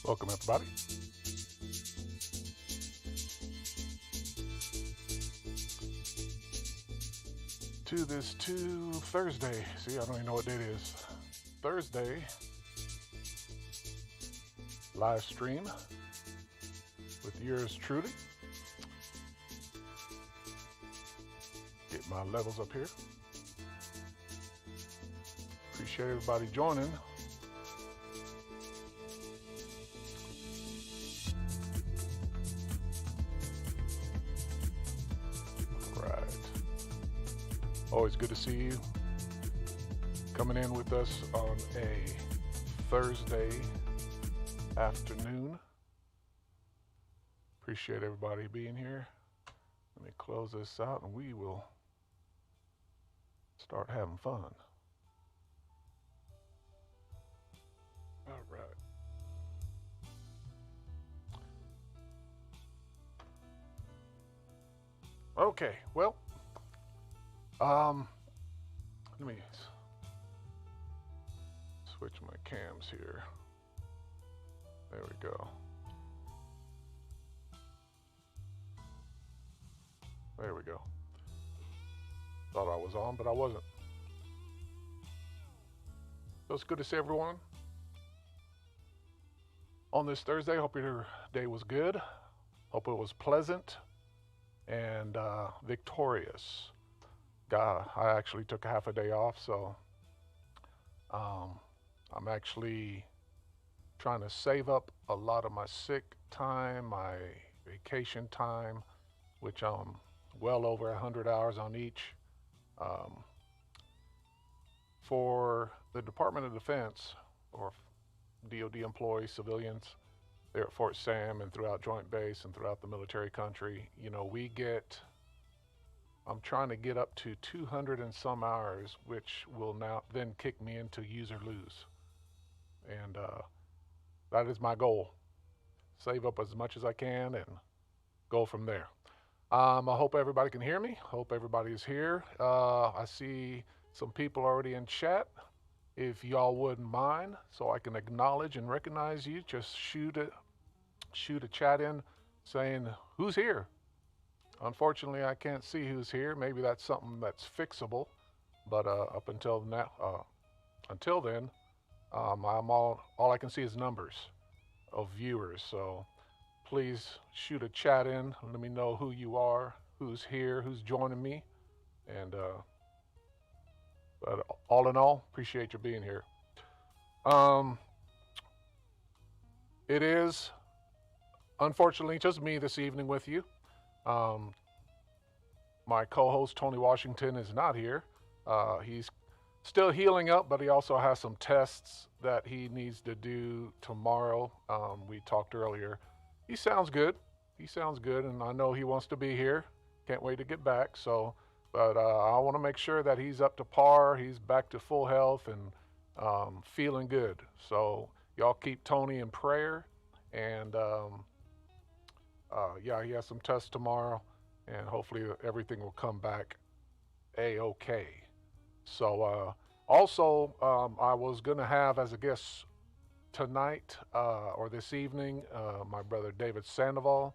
Welcome, everybody. To this Thursday. See, I don't even know what date it is. Thursday live stream with yours truly. Get my levels up here. Appreciate everybody joining. Always good to see you coming in with us on a Thursday afternoon. Appreciate everybody being here. Let me close this out and we will start having fun. All right. Okay, well, let me switch my cams here. There we go. There we go. Thought I was on, but I wasn't. So it's good to see everyone on this Thursday. Hope your day was good. Hope it was pleasant and victorious. I actually took half a day off, so I'm actually trying to save up a lot of my sick time, my vacation time, which I'm well over 100 hours on each. For the Department of Defense, or DoD employees, civilians, there at Fort Sam and throughout Joint Base and throughout the military country, I'm trying to get up to 200 and some hours, which will now then kick me into use or lose. And that is my goal. Save up as much as I can and go from there. I hope everybody can hear me. Hope everybody is here. I see some people already in chat. If y'all wouldn't mind, so I can acknowledge and recognize you, just shoot a chat in saying who's here. Unfortunately, I can't see who's here. Maybe that's something that's fixable. But up until now, until then, I'm all I can see is numbers of viewers. So please shoot a chat in. Let me know who you are, who's here, who's joining me, and but all in all, appreciate you being here. It is unfortunately just me this evening with you. My co-host Tony Washington is not here. He's still healing up, but he also has some tests that he needs to do tomorrow. We talked earlier. He sounds good. And I know he wants to be here. Can't wait to get back. But I want to make sure that he's up to par. He's back to full health and feeling good. So y'all keep Tony in prayer. And yeah, he has some tests tomorrow, and hopefully everything will come back A-okay. So also, I was going to have as a guest tonight or this evening my brother David Sandoval.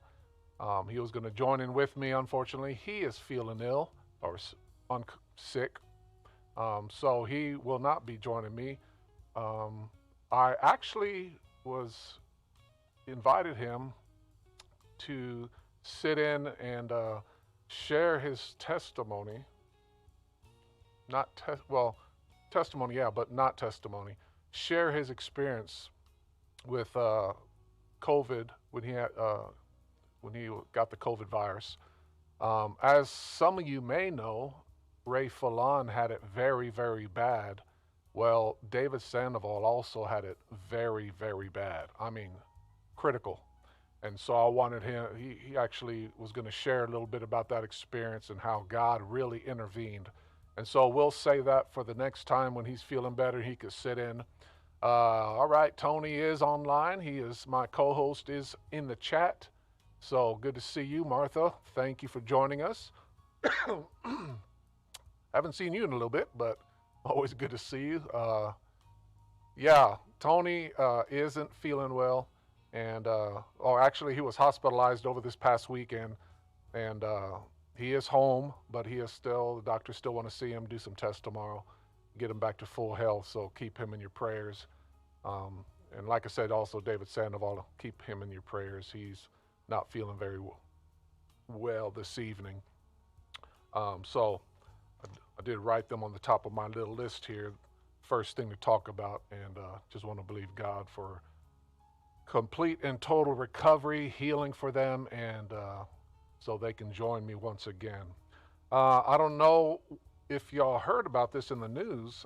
He was going to join in with me. Unfortunately, he is feeling ill or sick, so he will not be joining me. I actually invited him to sit in and share his testimony. Testimony, yeah, but not testimony. Share his experience with COVID when he got the COVID virus. As some of you may know, Ray Fallon had it very, very bad. Well, David Sandoval also had it very, very bad. I mean, critical. And so I wanted him, he actually was going to share a little bit about that experience and how God really intervened. And so we'll say that for the next time when he's feeling better, he could sit in. All right, Tony is online. My co-host is in the chat. So good to see you, Martha. Thank you for joining us. Haven't seen you in a little bit, but always good to see you. Yeah, Tony isn't feeling well. and actually, he was hospitalized over this past weekend, and he is home, but he is still. The doctors still want to see him, do some tests tomorrow, get him back to full health. So keep him in your prayers. Um, and like I said, also David Sandoval, keep him in your prayers. He's not feeling very well this evening. So I did write them on the top of my little list here, first thing to talk about, and just want to believe God for complete and total recovery, healing for them, and so they can join me once again. I don't know if y'all heard about this in the news.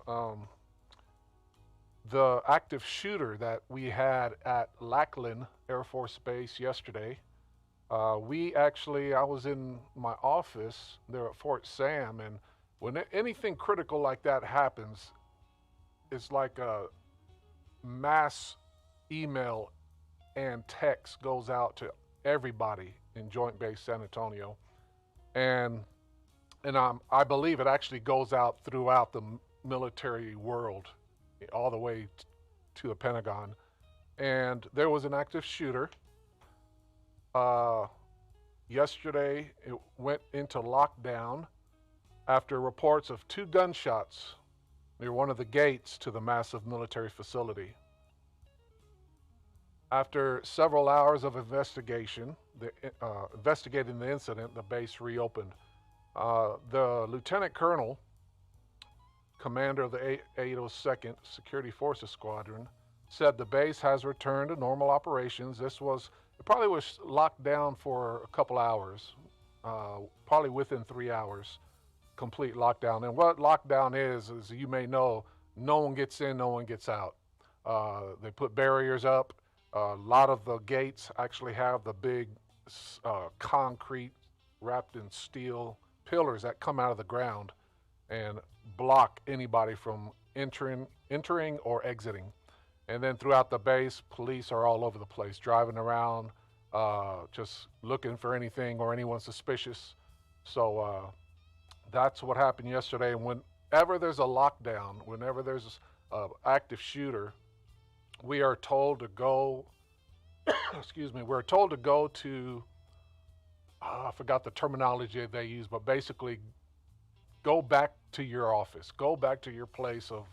The active shooter that we had at Lackland Air Force Base yesterday, I was in my office there at Fort Sam, and when anything critical like that happens, it's like a mass email and text goes out to everybody in Joint Base San Antonio, and I believe it actually goes out throughout the military world, all the way to the Pentagon. And there was an active shooter. Uh, Yesterday, it went into lockdown after reports of two gunshots near one of the gates to the massive military facility. After several hours of investigating the incident, the base reopened. The lieutenant colonel, commander of the 802nd Security Forces Squadron, said the base has returned to normal operations. It probably was locked down for a couple hours, probably within 3 hours, complete lockdown. And what lockdown is you may know, no one gets in, no one gets out. They put barriers up. A lot of the gates actually have the big concrete wrapped in steel pillars that come out of the ground and block anybody from entering or exiting. And then throughout the base, police are all over the place, driving around, just looking for anything or anyone suspicious. So that's what happened yesterday. And whenever there's a lockdown, whenever there's an active shooter, we are told to go. Excuse me. We're told to go to. I forgot the terminology they use, but basically, go back to your office, go back to your place of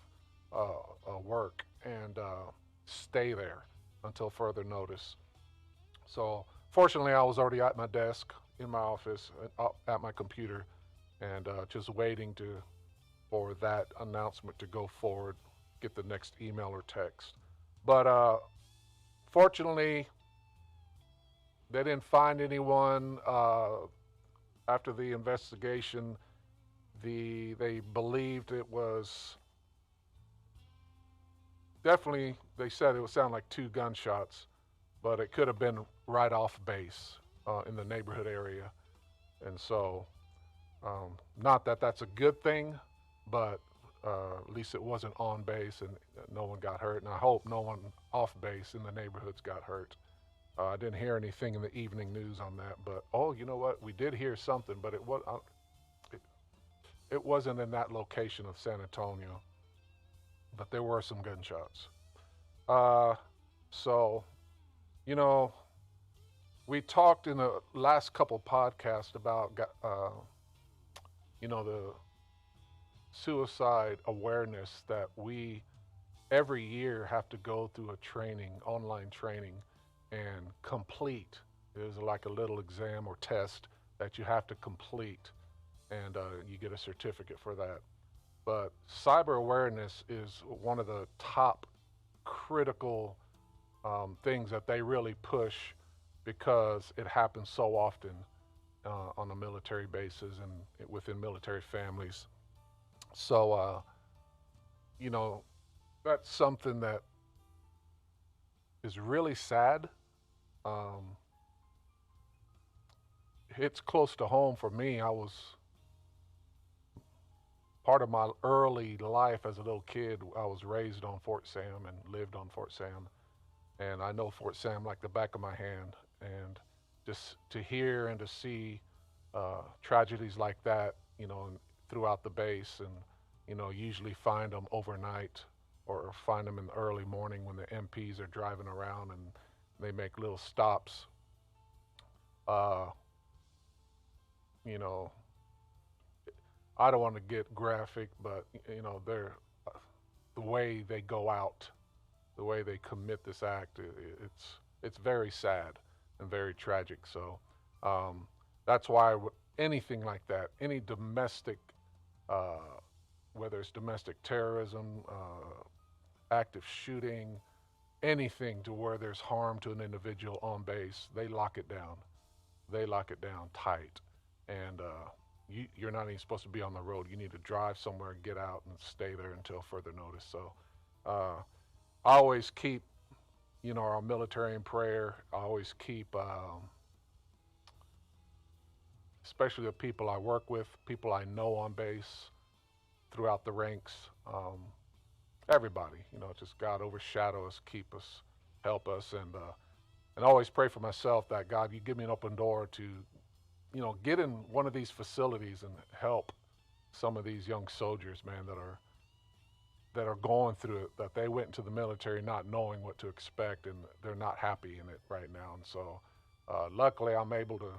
work, and stay there until further notice. So, fortunately, I was already at my desk in my office, at my computer, and just waiting for that announcement to go forward, get the next email or text. But fortunately, they didn't find anyone after the investigation. They believed it was definitely. They said it would sound like two gunshots, but it could have been right off base in the neighborhood area, and so not that that's a good thing, but at least it wasn't on base and no one got hurt. And I hope no one off base in the neighborhoods got hurt. I didn't hear anything in the evening news on that, but you know what? We did hear something, but it wasn't in that location of San Antonio, but there were some gunshots. So, you know, we talked in the last couple podcasts about, the suicide awareness that we every year have to go through a training, online training, and complete. There's like a little exam or test that you have to complete, and you get a certificate for that. But cyber awareness is one of the top critical things that they really push because it happens so often on a military bases and within military families. So, that's something that is really sad. Um, it's close to home for me. I was part of my early life as a little kid. I was raised on Fort Sam and lived on Fort Sam, and I know Fort Sam like the back of my hand. And just to hear and to see tragedies like that, throughout the base, and usually find them overnight or find them in the early morning when the MPs are driving around and They make little stops. Uh, you know, I don't want to get graphic, but they're the way they go out, the way they commit this act. It's very sad and very tragic. So um, that's why anything like that, any domestic, uh, whether it's domestic terrorism, active shooting, anything to where there's harm to an individual on base, they lock it down. They lock it down tight, and you're not even supposed to be on the road. You need to drive somewhere, get out, and stay there until further notice. So uh, I always keep, our military in prayer. I always keep, especially the people I work with, people I know on base, throughout the ranks. Everybody, just God overshadow us, keep us, help us, and always pray for myself that God, you give me an open door to, get in one of these facilities and help some of these young soldiers, man, that are going through it, that they went into the military not knowing what to expect, and they're not happy in it right now. And so, luckily, I'm able to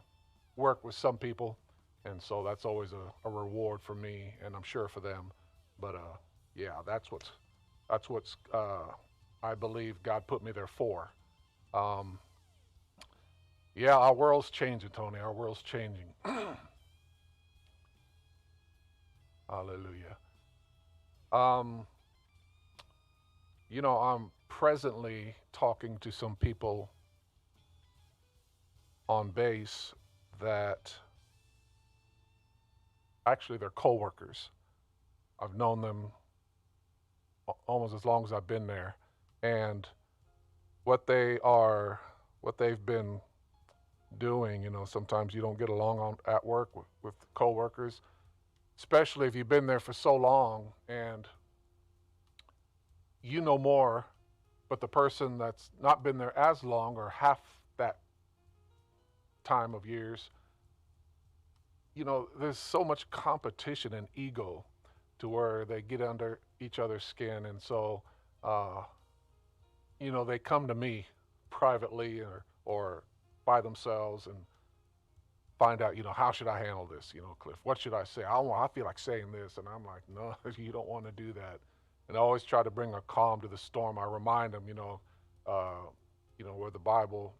work with some people, and so that's always a reward for me, and I'm sure for them. But yeah, that's what's I believe God put me there for. Um, yeah, our world's changing, Tony. Our world's changing. Hallelujah. Um, I'm presently talking to some people on base that actually they're coworkers. I've known them almost as long as I've been there, and what they are, what they've been doing. Sometimes you don't get along at work with coworkers, especially if you've been there for so long and you know more, but the person that's not been there as long or half that time of years, there's so much competition and ego to where they get under each other's skin. And so, uh, they come to me privately or by themselves and find out, how should I handle this? Cliff, what should I say? I feel like saying this. And I'm like, no, you don't want to do that. And I always try to bring a calm to the storm. I remind them, where the Bible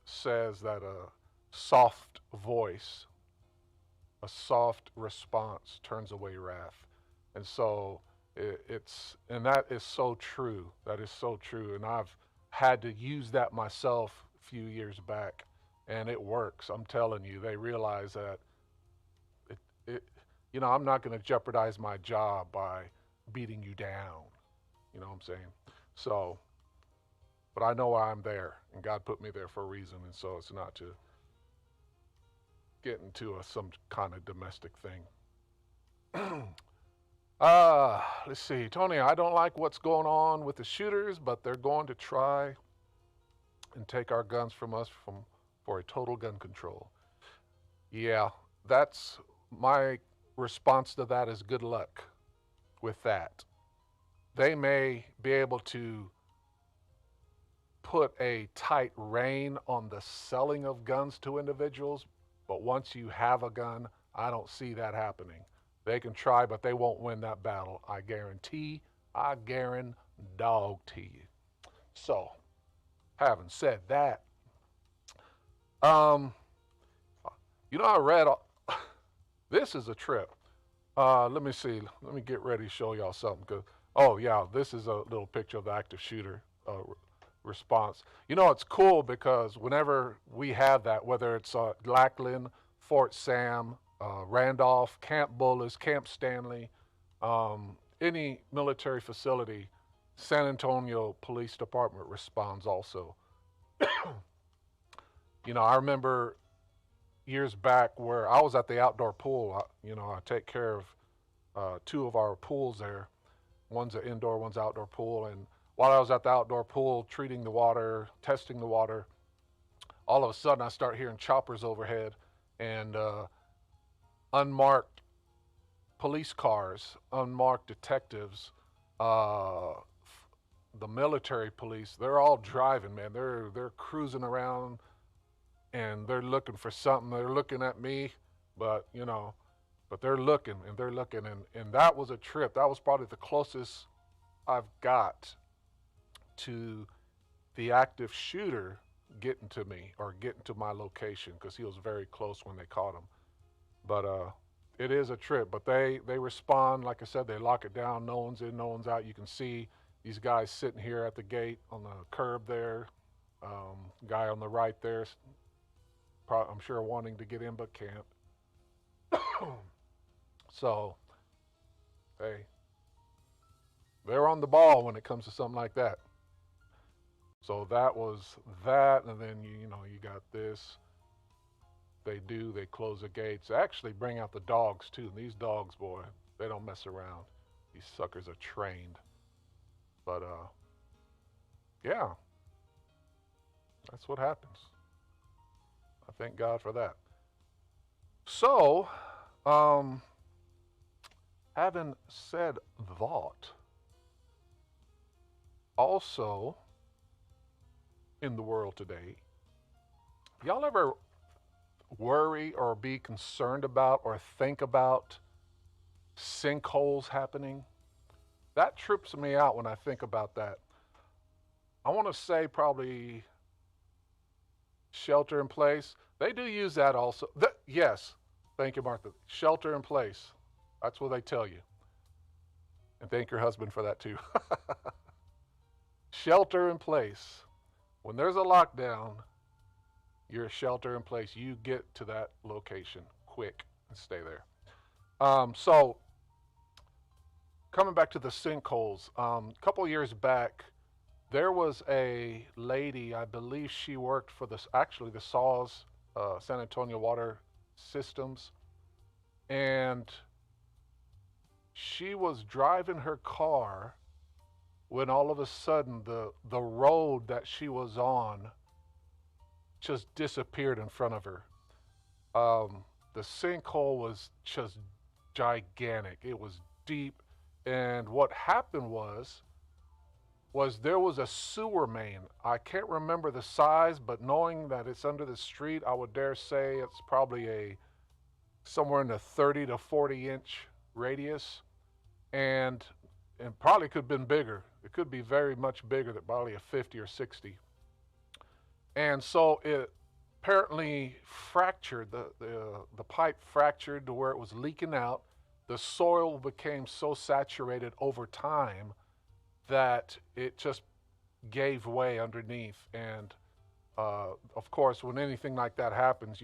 says that soft voice, a soft response turns away wrath. And so and that is so true. That is so true. And I've had to use that myself a few years back, and it works. I'm telling you, they realize that it, it I'm not going to jeopardize my job by beating you down. You know what I'm saying? So, but I know I'm there, and God put me there for a reason, and so it's not to get into some kind of domestic thing. Let's see, Tony. I don't like what's going on with the shooters, but they're going to try and take our guns from us for a total gun control. Yeah, that's my response to that is good luck with that. They may be able to put a tight rein on the selling of guns to individuals, but once you have a gun, I don't see that happening. They can try, but they won't win that battle. I guarantee dog to you. So, having said that, um, I read, this is a trip. Let me see. Let me get ready to show y'all something. Oh, yeah, this is a little picture of the active shooter response. It's cool because whenever we have that, whether it's Lackland, Fort Sam, Randolph, Camp Bullis, Camp Stanley, any military facility, San Antonio Police Department responds also. I remember years back where I was at the outdoor pool. I take care of two of our pools there. One's an indoor, one's an outdoor pool. And while I was at the outdoor pool treating the water, testing the water, all of a sudden I start hearing choppers overhead and unmarked police cars, unmarked detectives, the military police, they're all driving, man. They're cruising around and they're looking for something. They're looking at me, but but they're looking and they're looking, and that was a trip. That was probably the closest I've got to the active shooter getting to me or getting to my location because he was very close when they caught him. But it is a trip. But they respond, like I said, they lock it down. No one's in, no one's out. You can see these guys sitting here at the gate on the curb there. Guy on the right there, I'm sure wanting to get in but can't. So, hey, they're on the ball when it comes to something like that. So that was that, and then you got this. They close the gates. They actually bring out the dogs too. And these dogs, boy, they don't mess around. These suckers are trained. But yeah, that's what happens. I thank God for that. So, having said that, also in the world today, y'all ever worry or be concerned about or think about sinkholes happening? That trips me out when I think about that. I want to say probably shelter in place. They do use that also. Yes, thank you, Martha. Shelter in place. That's what they tell you. And thank your husband for that too. Shelter in place. When there's a lockdown, you're shelter in place. You get to that location quick and stay there. So coming back to the sinkholes, a couple years back, there was a lady, I believe she worked for the SAWS, San Antonio Water Systems, and she was driving her car when all of a sudden the road that she was on just disappeared in front of her. The sinkhole was just gigantic. It was deep, and what happened was there was a sewer main. I can't remember the size, but knowing that it's under the street, I would dare say it's probably somewhere in the 30 to 40 inch radius, and probably could have been bigger. It could be very much bigger, than probably a 50 or 60. And so it apparently fractured, the pipe fractured to where it was leaking out. The soil became so saturated over time that it just gave way underneath. And of course, when anything like that happens,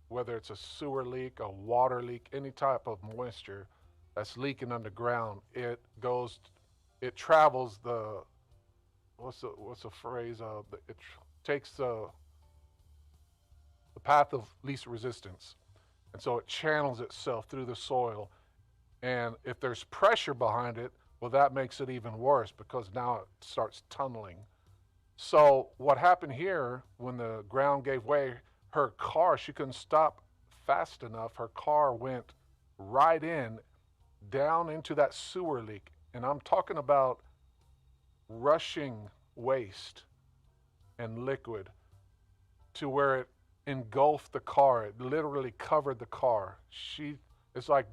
whether it's a sewer leak, a water leak, any type of moisture that's leaking underground, it travels what's the phrase? It takes the path of least resistance. And so it channels itself through the soil. And if there's pressure behind it, well, that makes it even worse because now it starts tunneling. So what happened here, when the ground gave way, her car, she couldn't stop fast enough. Her car went right down into that sewer leak. And I'm talking about rushing waste and liquid to where it engulfed the car. It literally covered the car. It's like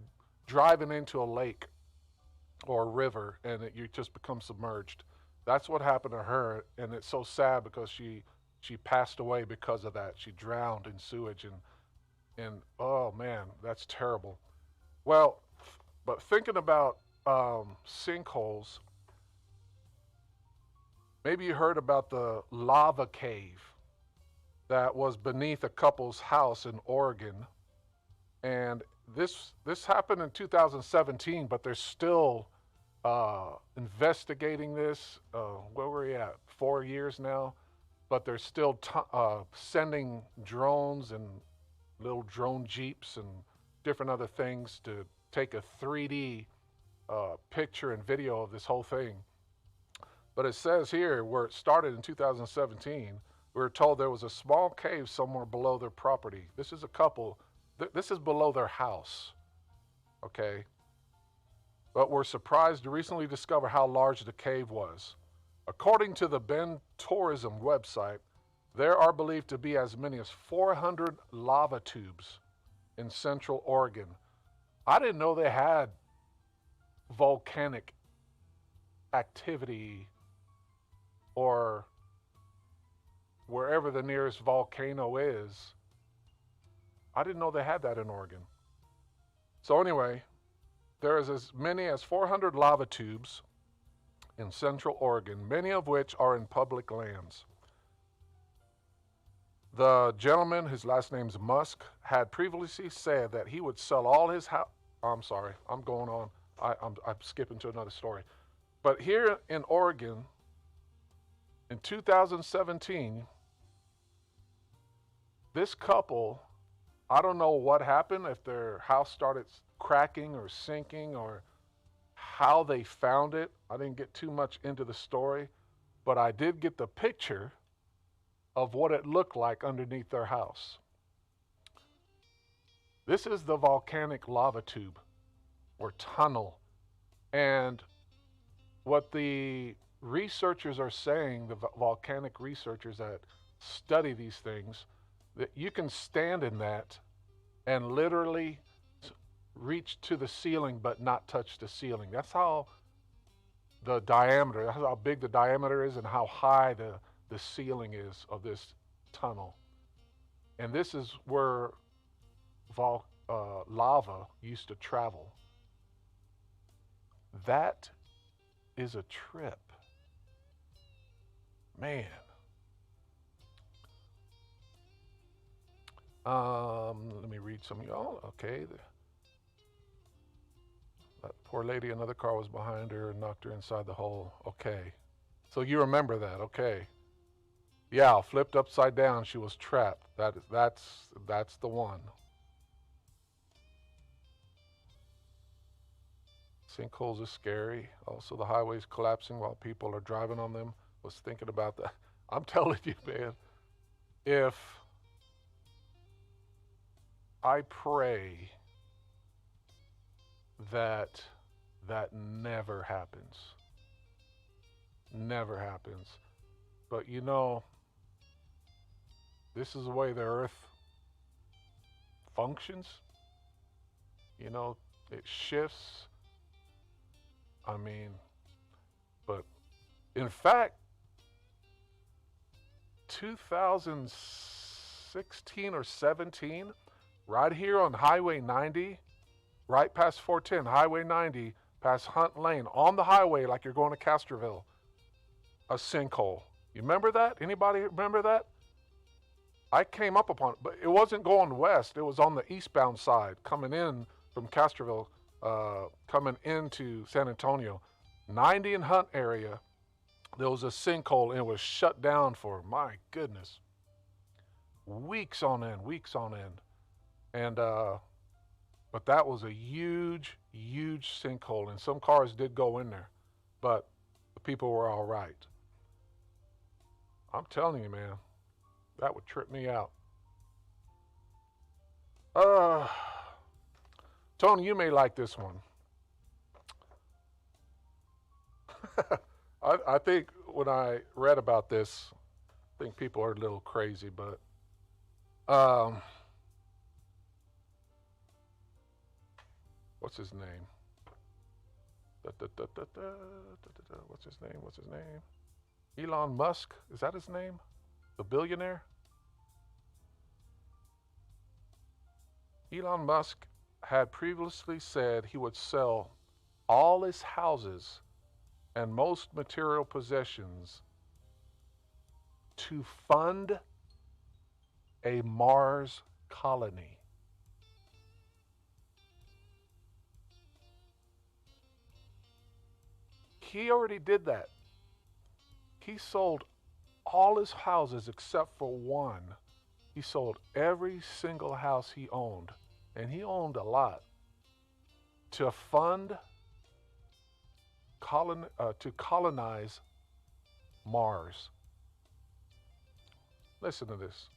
driving into a lake or a river, and you just become submerged. That's what happened to her, and it's so sad because she passed away because of that. She drowned in sewage, and oh man, that's terrible. Well, but thinking about sinkholes, maybe you heard about the lava cave that was beneath a couple's house in Oregon. And this happened in 2017, but they're still investigating this. Where were we at? 4 years now, but they're still sending drones and little drone jeeps and different other things to take a 3D picture and video of this whole thing. But it says here where it started in 2017, we were told there was a small cave somewhere below their property. This is a couple. This is below their house. Okay. But we're surprised to recently discover how large the cave was. According to the Bend Tourism website, there are believed to be as many as 400 lava tubes in Central Oregon. I didn't know they had volcanic activity or wherever the nearest volcano is. I didn't know they had that in Oregon. So anyway, there is as many as 400 lava tubes in Central Oregon, many of which are in public lands. The gentleman, his last name's Musk, had previously said that he would sell all his house. I'm sorry, I'm going on. I'm skipping to another story. But here in Oregon, in 2017, this couple, I don't know what happened, if their house started cracking or sinking or how they found it. I didn't get too much into the story, but I did get the picture of what it looked like underneath their house. This is the volcanic lava tube or tunnel. And what the researchers are saying, the volcanic researchers that study these things, that you can stand in that and literally reach to the ceiling but not touch the ceiling. That's how the diameter, that's how big the diameter is and how high the ceiling is of this tunnel. And this is where lava used to travel. That is a trip. Man. Let me read some of y'all. Okay. That poor lady, another car was behind her and knocked her inside the hole. Okay. So you remember that. Okay. Yeah, flipped upside down. She was trapped. That's the one. Sinkholes are scary. Also, the highways collapsing while people are driving on them. Was thinking about that. I'm telling you, man. If I pray that never happens. Never happens. But you know, this is the way the earth functions. You know, it shifts. I mean, but in fact, 2016 or 17, right here on Highway 90, right past 410, Highway 90, past Hunt Lane, on the highway like you're going to Castroville, a sinkhole. You remember that? Anybody remember that? I came up upon it, but it wasn't going west. It was on the eastbound side, coming in from Castroville, coming into San Antonio. 90 and Hunt area, there was a sinkhole, and it was shut down for, my goodness, weeks on end. And, but that was a huge sinkhole, and some cars did go in there, but the people were all right. I'm telling you, man, that would trip me out. Tony, you may like this one. I think when I read about this, I think people are a little crazy, but what's his name? What's his name? Elon Musk, is that his name? The billionaire? Elon Musk had previously said he would sell all his houses and most material possessions to fund a Mars colony. He already did that. He sold all his houses except for one. He sold every single house he owned, and he owned a lot, to fund to colonize Mars. Listen to this.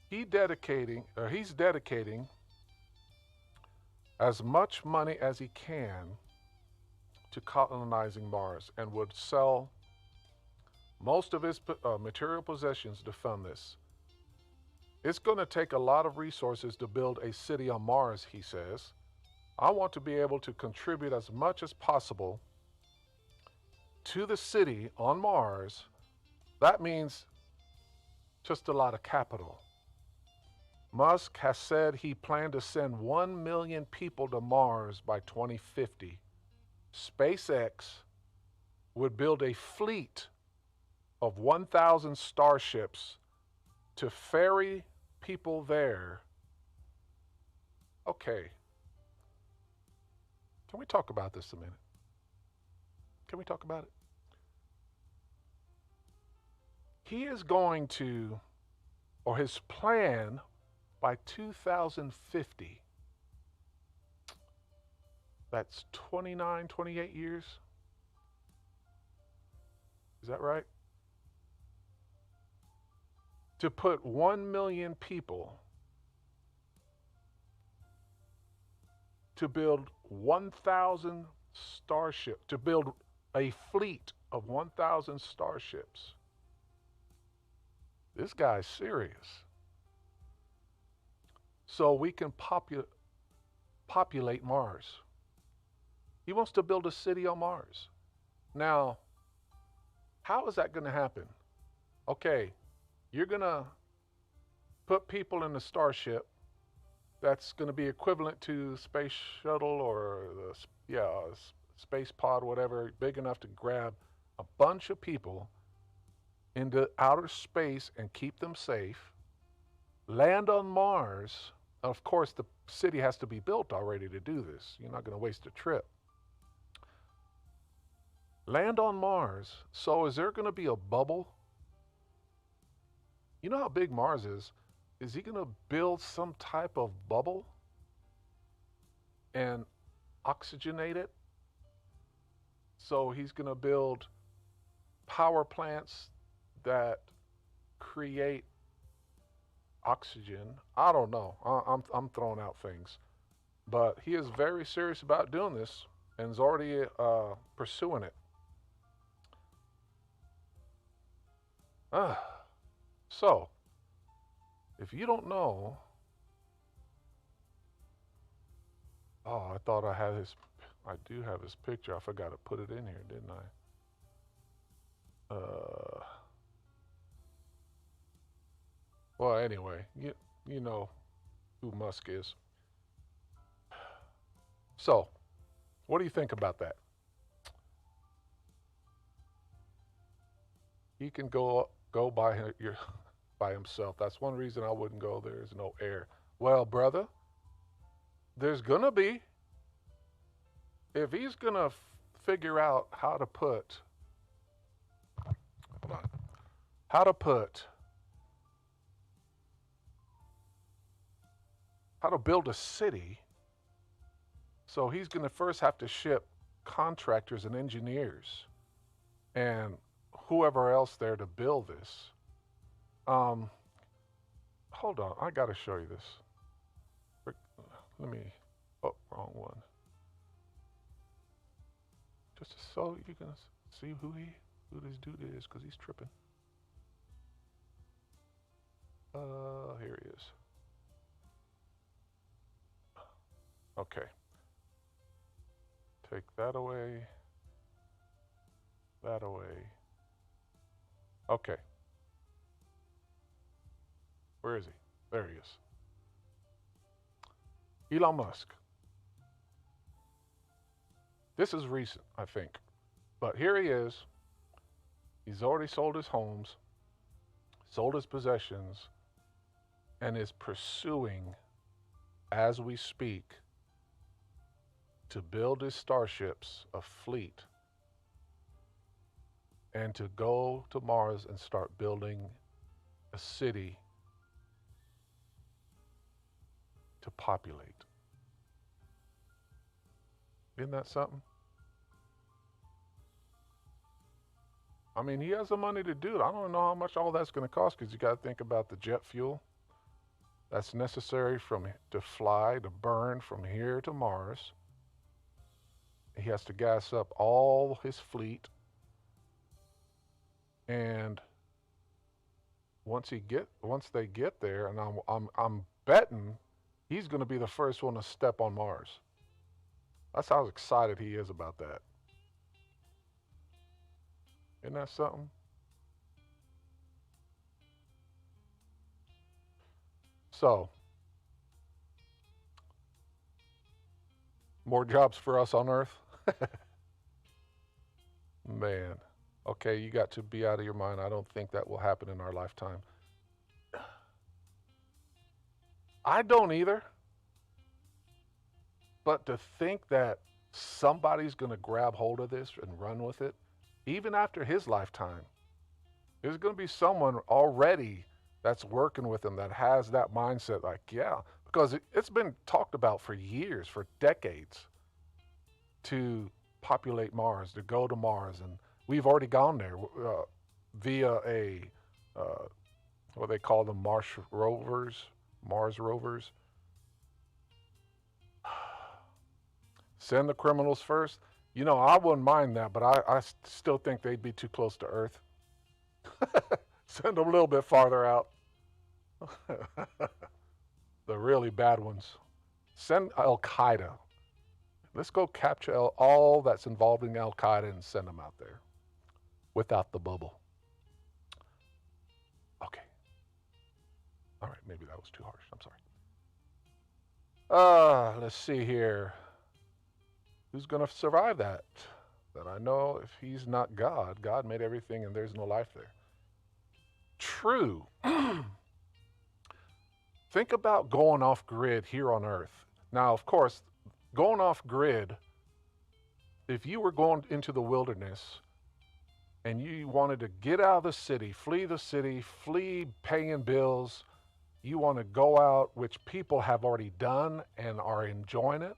He's dedicating as much money as he can to colonizing Mars and would sell most of his material possessions to fund this. It's going to take a lot of resources to build a city on Mars, he says. I want to be able to contribute as much as possible to the city on Mars. That means just a lot of capital. Musk has said he planned to send 1 million people to Mars by 2050. SpaceX would build a fleet of 1,000 starships to ferry people there. Okay. Can we talk about this a minute? Can we talk about it? He is going to, or his plan by 2050, that's 29, 28 years. Is that right? To put 1 million people, to build 1,000 starships, to build a fleet of 1,000 starships. This guy's serious. So we can populate Mars. He wants to build a city on Mars. Now, how is that going to happen? Okay, you're going to put people in the starship that's going to be equivalent to space shuttle or space pod, whatever, big enough to grab a bunch of people into outer space and keep them safe, land on Mars. Of course, the city has to be built already to do this. You're not going to waste a trip. Land on Mars. So is there going to be a bubble? You know how big Mars is? Is he going to build some type of bubble and oxygenate it? So he's going to build power plants that create oxygen. I don't know. I'm throwing out things. But he is very serious about doing this and is already pursuing it. So, if you don't know, I thought I had his, I do have his picture. I forgot to put it in here, didn't I? Well, anyway, you know who Musk is. So, what do you think about that? He can go by himself. That's one reason I wouldn't go. There's no air. Well, brother, there's gonna be. If he's gonna figure out how to put, hold on, how to build a city. So he's gonna first have to ship contractors and engineers and whoever else there to build this. Hold on, I gotta show you this. Let me, wrong one. Just so you can see who this dude is, because he's tripping. Here he is. Okay. Take that away. That away. Okay. Where is he? There he is. Elon Musk. This is recent, I think. But here he is. He's already sold his homes, sold his possessions, and is pursuing, as we speak, to build his starships, a fleet, and to go to Mars and start building a city to populate. Isn't that something? I mean, he has the money to do it. I don't know how much all that's going to cost, because you got to think about the jet fuel that's necessary to fly, to burn from here to Mars. He has to gas up all his fleet, and once they get there, and I'm betting he's going to be the first one to step on Mars. That's how excited he is about that. Isn't that something? So, more jobs for us on Earth? Man. Okay, you got to be out of your mind. I don't think that will happen in our lifetime. I don't either. But to think that somebody's going to grab hold of this and run with it, even after his lifetime, there's going to be someone already that's working with him that has that mindset like, yeah, because it's been talked about for years, for decades, to populate Mars, to go to Mars. And we've already gone there via uh, what they call them, Mars rovers. Send the criminals first. You know, I wouldn't mind that, but I still think they'd be too close to Earth. Send them a little bit farther out. The really bad ones. Send Al Qaeda. Let's go capture all that's involved in Al Qaeda and send them out there without the bubble. Okay. All right, maybe that was too harsh. I'm sorry. Let's see here. Who's going to survive that? That I know if he's not God, God made everything and there's no life there. True. Think about going off grid here on Earth. Now, of course, going off grid, if you were going into the wilderness and you wanted to get out of the city, flee paying bills, you want to go out, which people have already done and are enjoying it.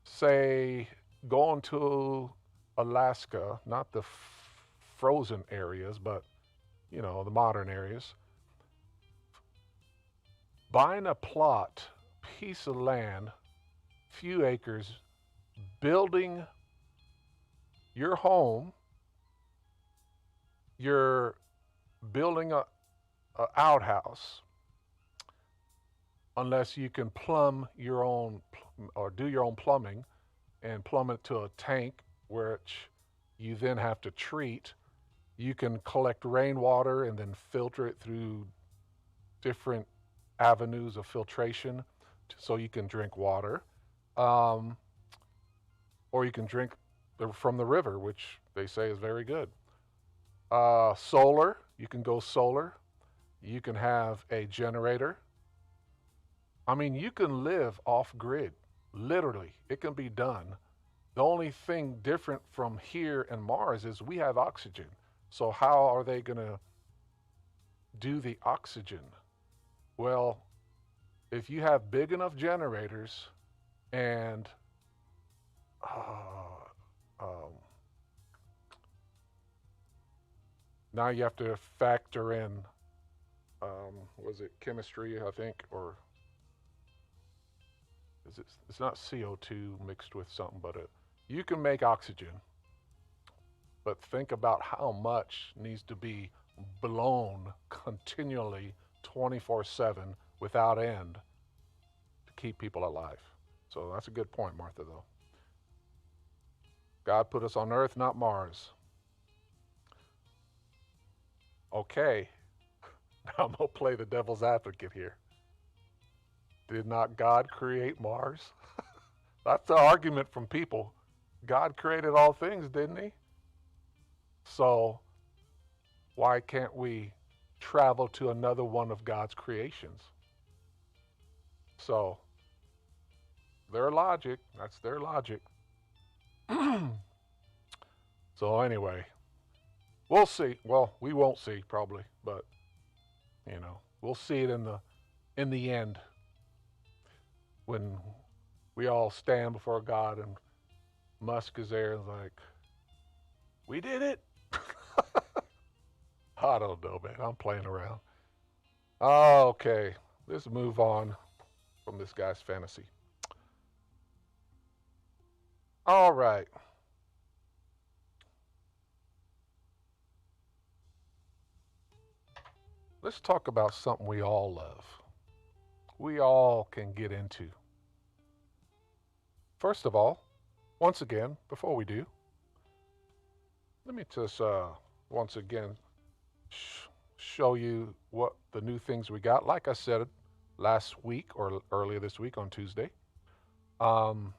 Say, going to Alaska, not the frozen areas, but, you know, the modern areas. Buying a plot, piece of land, few acres, building your home, you're building a outhouse, unless you can plumb your own or do your own plumbing and plumb it to a tank, which you then have to treat. You can collect rainwater and then filter it through different avenues of filtration so you can drink water. Or you can drink from the river, which they say is very good. Solar, you can go solar. You can have a generator. I mean, you can live off grid, literally. It can be done. The only thing different from here and Mars is we have oxygen. So how are they going to do the oxygen? Well, if you have big enough generators and now you have to factor in, was it chemistry, I think, or it's not CO2 mixed with something, but you can make oxygen. But think about how much needs to be blown continually 24/7 without end to keep people alive. So that's a good point, Martha, though. God put us on Earth, not Mars. Okay, now I'm going to play the devil's advocate here. Did not God create Mars? That's the argument from people. God created all things, didn't he? So why can't we travel to another one of God's creations? So their logic, that's their logic. So anyway, we'll see. Well, we won't see probably, but you know, we'll see it in the end when we all stand before God and Musk is there and like, we did it. I don't know, man. I'm playing around. Okay, let's move on from this guy's fantasy. All right. Let's talk about something we all love. We all can get into. First of all, once again, before we do, let me just once again show you what the new things we got. Like I said last week or earlier this week on Tuesday. Um,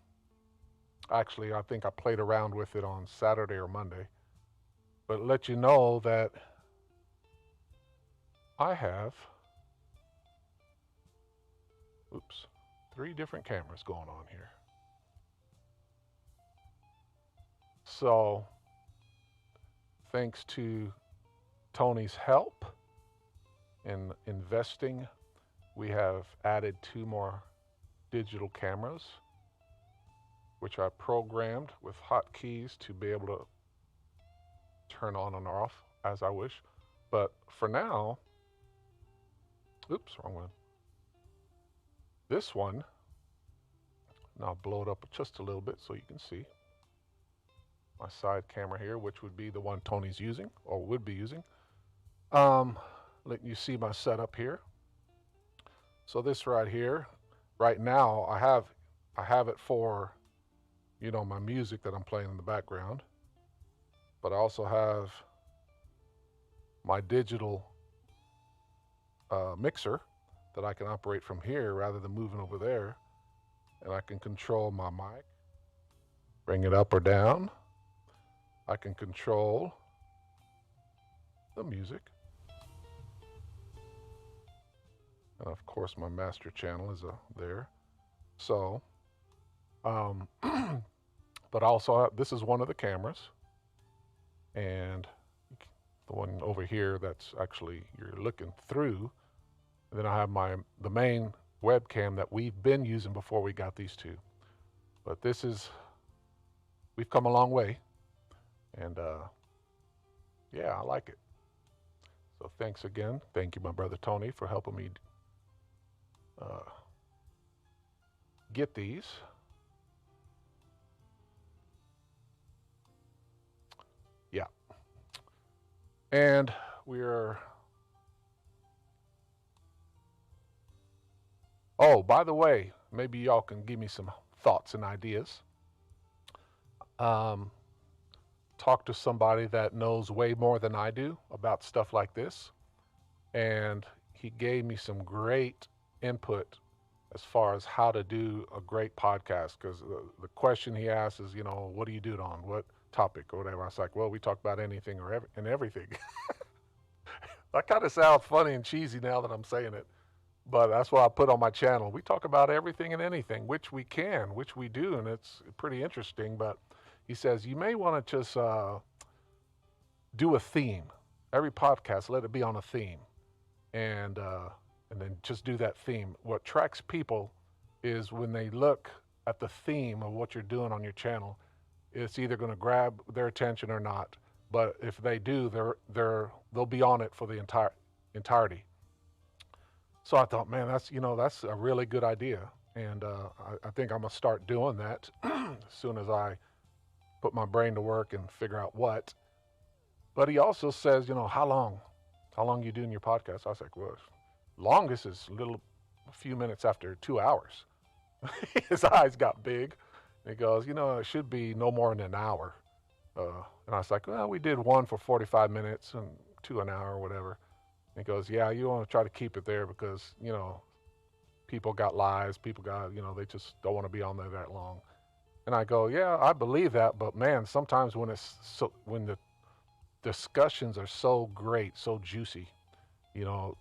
Actually, I think I played around with it on Saturday or Monday. But let you know that I have, oops, 3 different cameras going on here. So, thanks to Tony's help in investing, we have added 2 more digital cameras, which I programmed with hotkeys to be able to turn on and off as I wish. But for now, oops, wrong one. This one, and I'll blow it up just a little bit so you can see my side camera here, which would be the one Tony's using or would be using. Letting you see my setup here. So this right here, right now I have it for, my music that I'm playing in the background, but I also have my digital mixer that I can operate from here rather than moving over there, and I can control my mic, bring it up or down. I can control the music, and of course my master channel is there. So, um, but also this is one of the cameras, and the one over here that's actually you're looking through. And then I have the main webcam that we've been using before we got these two. But we've come a long way, and yeah, I like it. So thanks again. Thank you, my brother Tony, for helping me uh, get these. Yeah. And we're, oh, by the way, maybe y'all can give me some thoughts and ideas. Um, Talk to somebody that knows way more than I do about stuff like this. And he gave me some great input as far as how to do a great podcast. Because the question he asked is, what do you do it on? What topic or whatever? I was like, well, we talk about anything and everything. That kind of sounds funny and cheesy now that I'm saying it, but that's what I put on my channel. We talk about everything and anything, which we can, which we do, and it's pretty interesting. But he says you may want to just do a theme. Every podcast, let it be on a theme, and then just do that theme. What attracts people is when they look at the theme of what you're doing on your channel, it's either going to grab their attention or not. But if they do, they'll be on it for the entirety. So I thought, man, that's a really good idea, and I think I'm gonna start doing that as soon as I put my brain to work and figure out what. But he also says, how long you doing your podcast? I was like, well, longest is a few minutes after 2 hours. His eyes got big. And he goes, it should be no more than an hour. And I was like, well, we did one for 45 minutes and two an hour or whatever. And he goes, yeah, you want to try to keep it there because, people got lives. People got, they just don't want to be on there that long. And I go, yeah, I believe that. But man, sometimes when the discussions are so great, so juicy,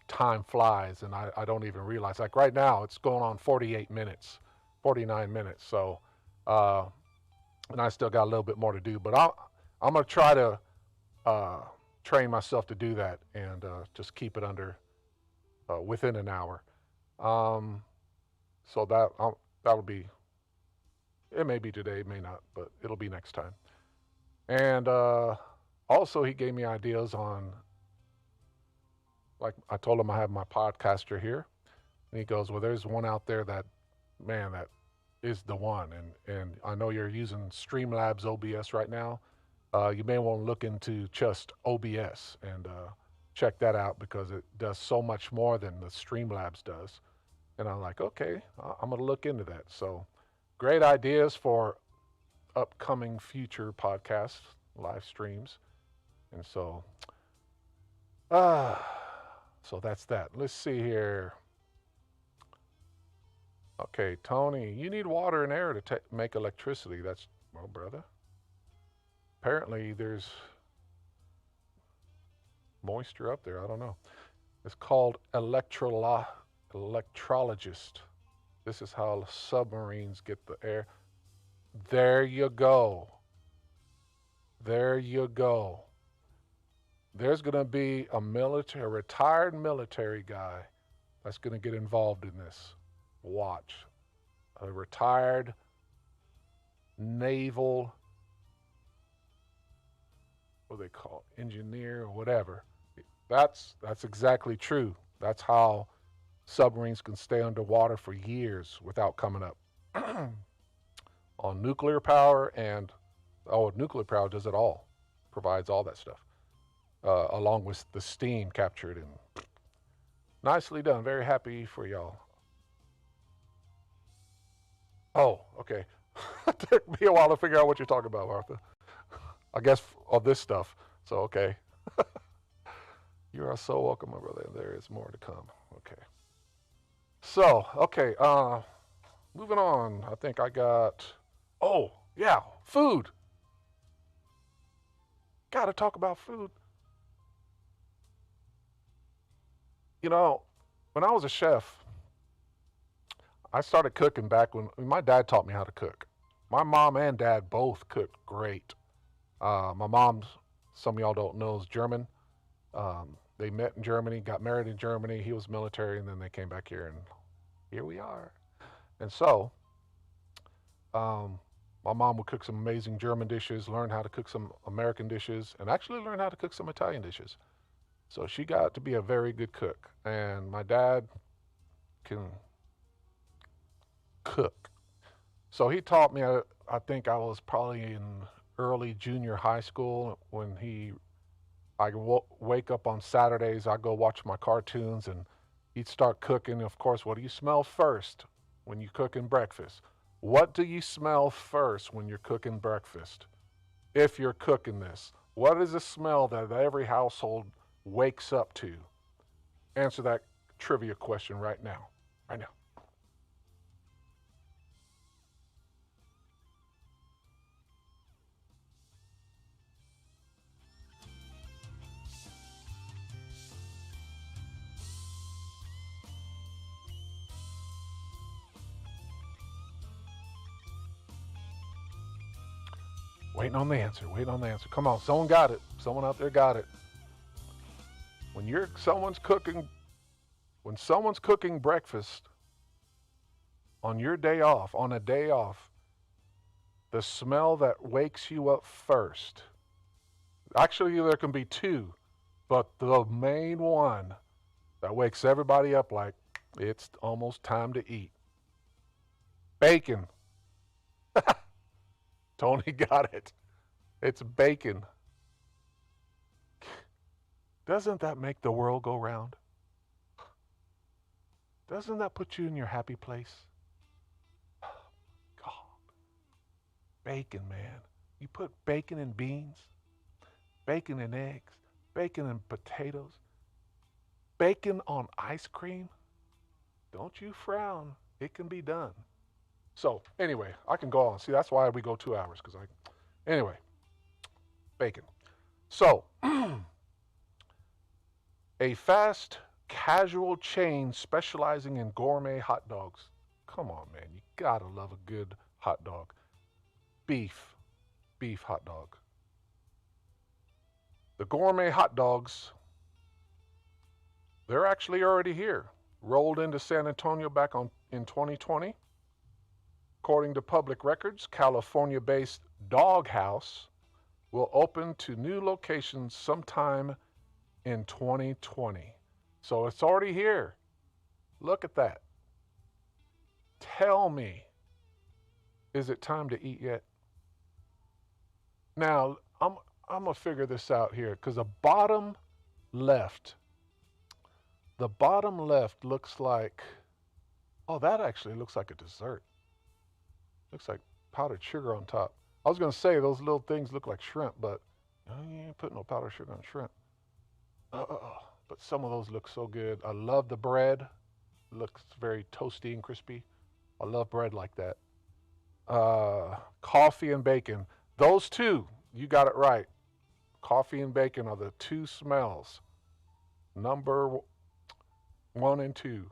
time flies and I don't even realize. Like right now, it's going on 48 minutes, 49 minutes. So, and I still got a little bit more to do, but I'm going to try to train myself to do that and just keep it under within an hour. So that'll be, it may be today, it may not, but it'll be next time. And also, he gave me ideas on, like I told him I have my podcaster here, and he goes, well, there's one out there that, man, that is the one. And I know you're using Streamlabs OBS right now. You may want to look into just OBS and check that out because it does so much more than the Streamlabs does. And I'm like, okay, I'm going to look into that. So great ideas for upcoming future podcasts, live streams. And uh, so that's that. Let's see here. Okay, Tony, you need water and air to make electricity. That's, well, brother. Apparently, there's moisture up there. I don't know. It's called electrologist. This is how submarines get the air. There you go. There you go. There's going to be a retired military guy that's going to get involved in this. Watch. A retired naval, what do they call it, engineer or whatever. That's exactly true. That's how submarines can stay underwater for years without coming up. On nuclear power nuclear power does it all, provides all that stuff, along with the steam captured and nicely done. Very happy for y'all. Oh, okay. It took me a while to figure out what you're talking about, Martha. I guess of this stuff. So, okay. You are so welcome, my brother. There is more to come. Okay. So, okay. Moving on. I think I got. Oh, yeah. Food. Gotta talk about food. You know, when I was a chef, I started cooking back when my dad taught me how to cook. My mom and dad both cooked great. My mom, some of y'all don't know, is German. They met in Germany, got married in Germany. He was military, and then they came back here, and here we are. And so, my mom would cook some amazing German dishes, learn how to cook some American dishes, and actually learn how to cook some Italian dishes. So she got to be a very good cook. And my dad can cook. So he taught me, I think I was probably in early junior high school when I wake up on Saturdays, I go watch my cartoons and he'd start cooking. Of course, what do you smell first when you're cooking breakfast? What do you smell first when you're cooking breakfast? If you're cooking this, what is the smell that every household wakes up to? Answer that trivia question right now. Right now. Waiting on the answer. Waiting on the answer. Come on, someone got it. Someone out there got it. When you're someone's cooking, when someone's cooking breakfast on your day off, on a day off, the smell that wakes you up first. Actually, there can be two, but the main one that wakes everybody up like it's almost time to eat. Bacon. Tony got it. It's bacon. Doesn't that make the world go round? Doesn't that put you in your happy place? God. Bacon, man. You put bacon in beans, bacon in eggs, bacon in potatoes, bacon on ice cream. Don't you frown. It can be done. So, anyway, I can go on. See, that's why we go 2 hours, because anyway, bacon. So, a fast casual chain specializing in gourmet hot dogs. Come on, man. You gotta love a good hot dog. Beef hot dog. The gourmet hot dogs, they're actually already here. Rolled into San Antonio back in 2020. According to public records, California-based Dog House will open to new locations sometime in 2020. So it's already here. Look at that. Tell me Is it time to eat yet? Now, I'm gonna figure this out here because left, the bottom left looks like, oh, that actually looks like a dessert. Looks like powdered sugar on top. I was gonna say those little things look like shrimp, but you ain't putting no powdered sugar on shrimp. But some of those look so good. I love the bread. Looks very toasty and crispy. I love bread like that. Coffee and bacon. Those two, you got it right. Coffee and bacon are the two smells. Number one and two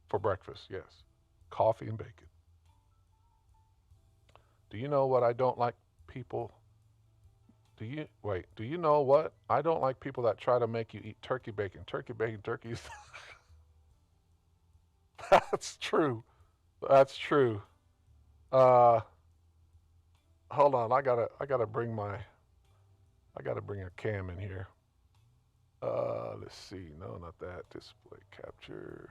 for breakfast, yes. Coffee and bacon. Do you know what I don't like people? Do you know what? I don't like people that try to make you eat turkey bacon. Turkey bacon, turkeys. That's true. That's true. Uh, hold on. I gotta bring a cam in here. Let's see. No, not that. Display capture.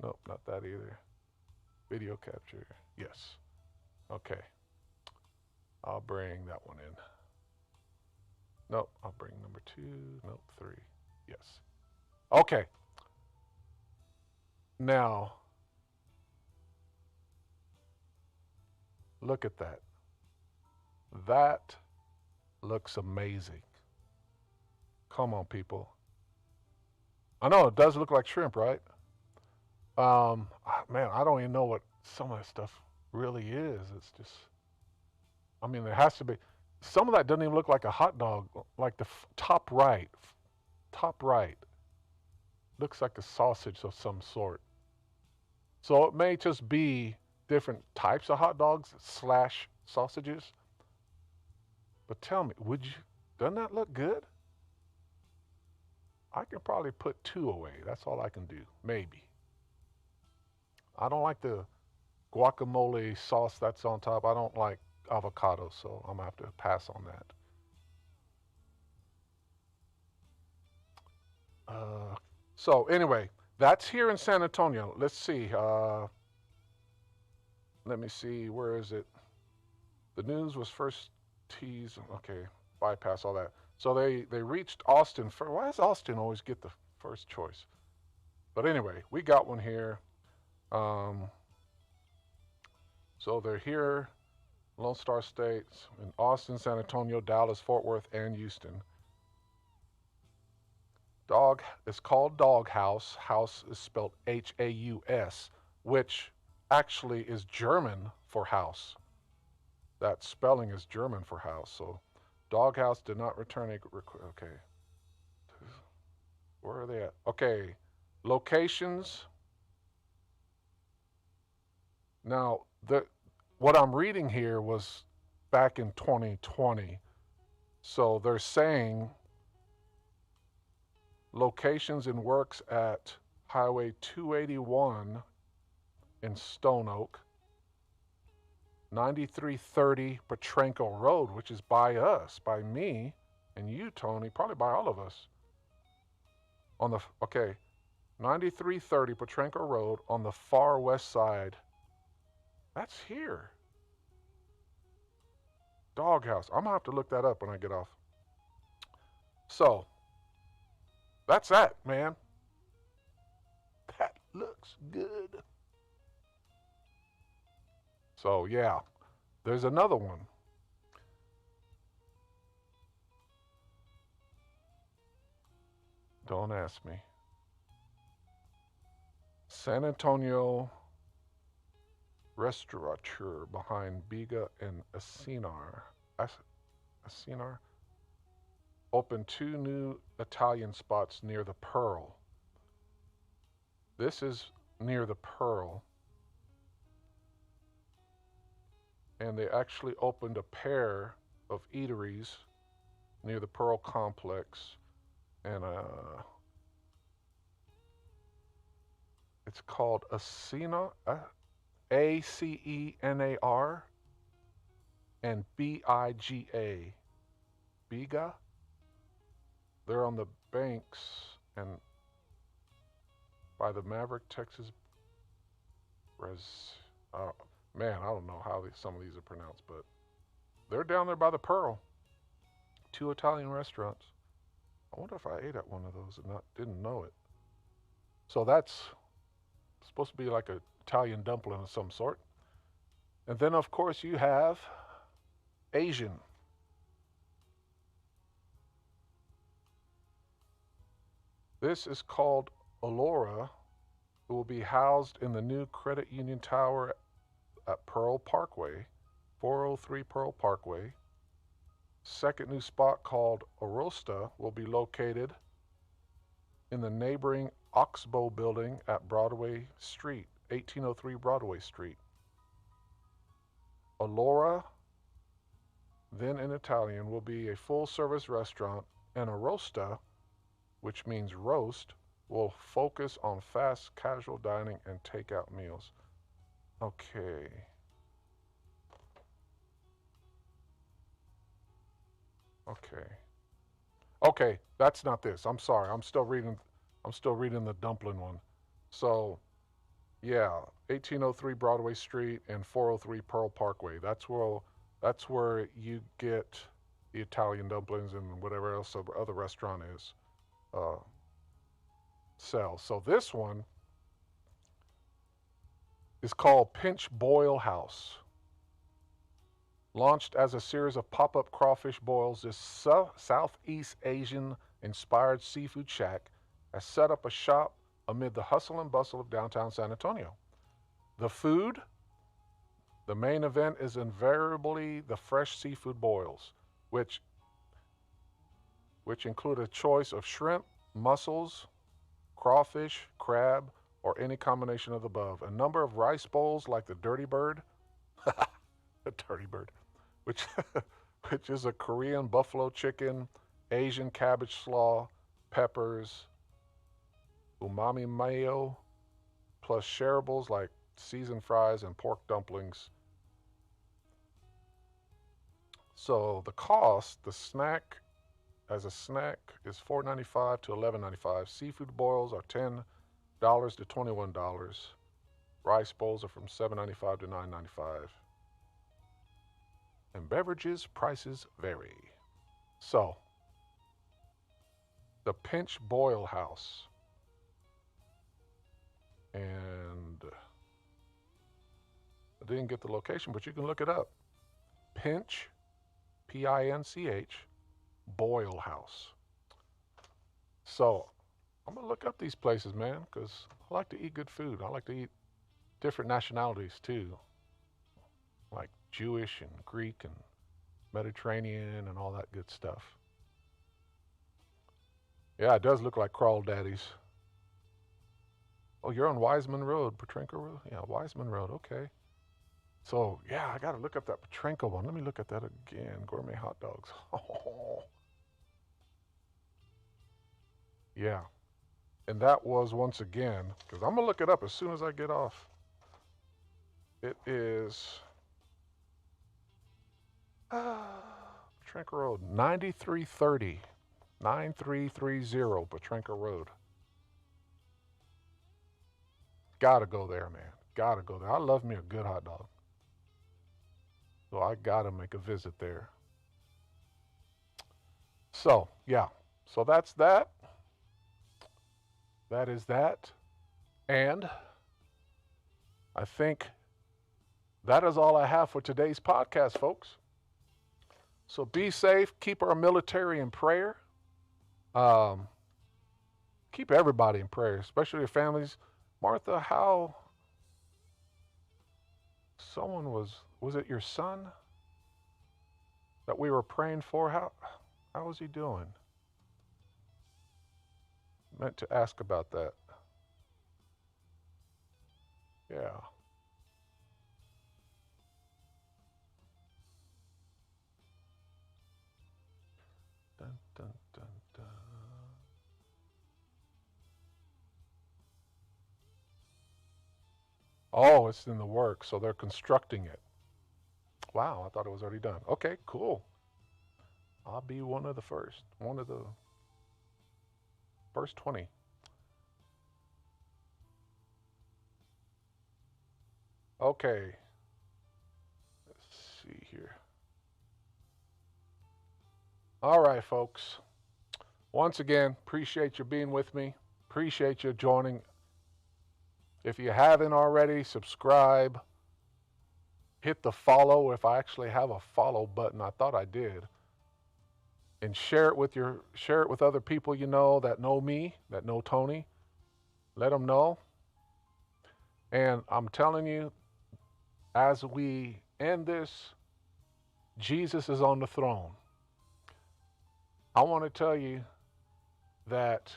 Nope, not that either. Video capture. Yes. Okay. I'll bring that one in. Nope, I'll bring number 2. Nope, 3. Yes. Okay. Now, look at that. That looks amazing. Come on, people. I know it does look like shrimp, right? Man, I don't even know what some of that stuff really is. It's just, I mean, there has to be. Some of that doesn't even look like a hot dog. Like the top right, looks like a sausage of some sort. So it may just be different types of hot dogs slash sausages. But tell me, doesn't that look good? I can probably put 2 away. That's all I can do. Maybe. I don't like the guacamole sauce that's on top. I don't like avocado, so I'm gonna have to pass on that. So anyway, that's here in San Antonio. Let's see. Let me see. Where is it? The news was first teased. Okay, bypass all that. So they reached Austin first. Why does Austin always get the first choice? But anyway, we got one here. Um, so they're here, Lone Star States, in Austin, San Antonio, Dallas, Fort Worth, and Houston. Dog is called Dog House. House is spelled Haus, which actually is German for house. That spelling is German for house. So Doghouse did not return a okay. Where are they at? Okay. Locations. Now, what I'm reading here was back in 2020. So they're saying locations and works at Highway 281 in Stone Oak, 9330 Petrenko Road, which is by us, by me and you, Tony, probably by all of us. Okay, 9330 Petrenko Road on the far west side. That's here. Doghouse. I'm gonna have to look that up when I get off. So, that's that, man. That looks good. So, yeah, there's another one. Don't ask me. San Antonio restaurateur behind Biga and Asinar. Asinar opened 2 new Italian spots near the Pearl. This is near the Pearl. And they actually opened a pair of eateries near the Pearl complex. And it's called Acena, Acenar, and Biga. Biga. They're on the banks and by the Maverick, Texas. Uh, Man, I don't know how some of these are pronounced, but they're down there by the Pearl. Two Italian restaurants. I wonder if I ate at one of those and not didn't know it. So that's supposed to be like a Italian dumpling of some sort. And then of course you have Asian. This is called Alora. It will be housed in the new Credit Union Tower at Pearl Parkway, 403 Pearl Parkway. Second new spot called Arosta will be located in the neighboring Oxbow building at Broadway Street, 1803 Broadway Street. Alora, then in Italian, will be a full service restaurant, and Arosta, which means roast, will focus on fast casual dining and takeout meals. Okay. Okay. Okay, that's not this. I'm sorry. I'm still reading the dumpling one. So, yeah, 1803 Broadway Street and 403 Pearl Parkway. That's where you get the Italian dumplings and whatever else the other restaurant is uh, sells. So this one is called Pinch Boil House. Launched as a series of pop-up crawfish boils, this Southeast Asian inspired seafood shack has set up a shop amid the hustle and bustle of downtown San Antonio. The food, the main event is invariably the fresh seafood boils, which include a choice of shrimp, mussels, crawfish, crab, or any combination of the above. A number of rice bowls like the Dirty Bird, the Dirty Bird, which which is a Korean buffalo chicken, Asian cabbage slaw, peppers, umami mayo, plus shareables like seasoned fries and pork dumplings. So the cost, the snack as a snack is $4.95 to $11.95. Seafood boils are $10 to $21. Rice bowls are from $7.95 to $9.95. And beverages prices vary. So, the Pinch Boil House. And I didn't get the location, but you can look it up. Pinch, Pinch, Boil House. So, I'm going to look up these places, man, because I like to eat good food. I like to eat different nationalities too, like Jewish and Greek and Mediterranean and all that good stuff. Yeah, it does look like Crawl Daddies. Oh, you're on Wiseman Road, Petrenko Road? Yeah, Wiseman Road, okay. So, yeah, I got to look up that Petrenko one. Let me look at that again. Gourmet hot dogs. Oh, yeah. And that was, once again, because I'm going to look it up as soon as I get off. It is Petrenko Road, 9330. 9330 Petrenko Road. Gotta go there, man. Gotta go there. I love me a good hot dog. So I gotta make a visit there. So, yeah. So that's that. That is that. And I think that is all I have for today's podcast, folks. So be safe. Keep our military in prayer. Um, keep everybody in prayer, especially your families. Martha, how someone was it your son that we were praying for? How was he doing? Meant to ask about that. Yeah. Dun, dun, dun, dun. Oh, it's in the works, so they're constructing it. Wow, I thought it was already done. Okay, cool. I'll be one of the first 20. Okay. Let's see here. All right, folks. Once again, appreciate you being with me. Appreciate you joining. If you haven't already, subscribe. Hit the follow if I actually have a follow button. I thought I did. And share it with other people you know that know me, that know Tony. Let them know. And I'm telling you, as we end this, Jesus is on the throne. I want to tell you that,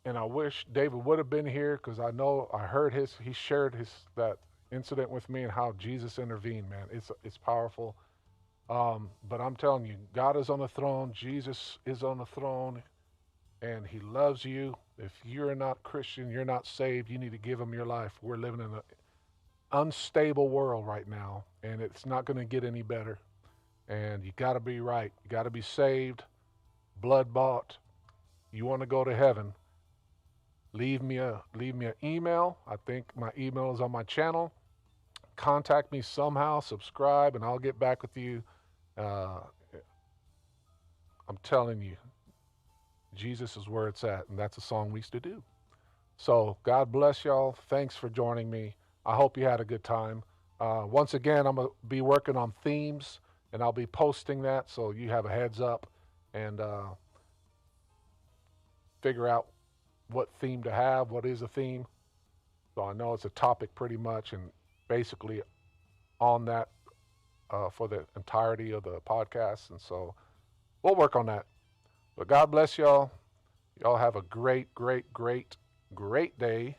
and I wish David would have been here because I know I heard he shared that incident with me and how Jesus intervened. Man, it's powerful. But I'm telling you, God is on the throne. Jesus is on the throne, and He loves you. If you're not Christian, you're not saved. You need to give Him your life. We're living in an unstable world right now, and it's not going to get any better. And you got to be right. You got to be saved, blood bought. You want to go to heaven? Leave me an email. I think my email is on my channel. Contact me somehow. Subscribe, and I'll get back with you. I'm telling you, Jesus is where it's at, and that's a song we used to do. So God bless y'all. Thanks for joining me. I hope you had a good time. Once again, I'm going to be working on themes, and I'll be posting that so you have a heads up and figure out what theme to have, what is a theme. So I know it's a topic pretty much, and basically on that for the entirety of the podcast. And so we'll work on that. But God bless y'all. Y'all have a great, great, great, great day.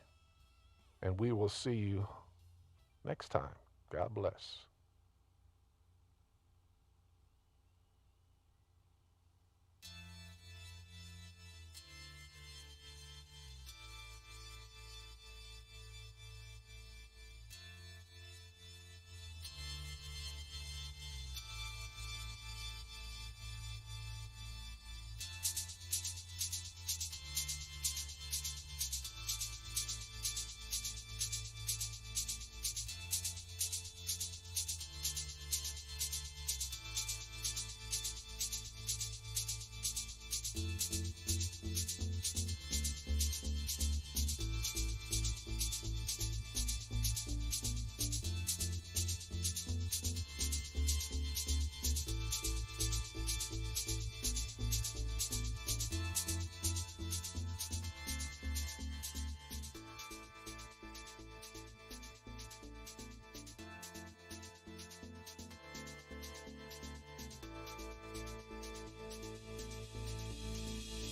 And we will see you next time. God bless.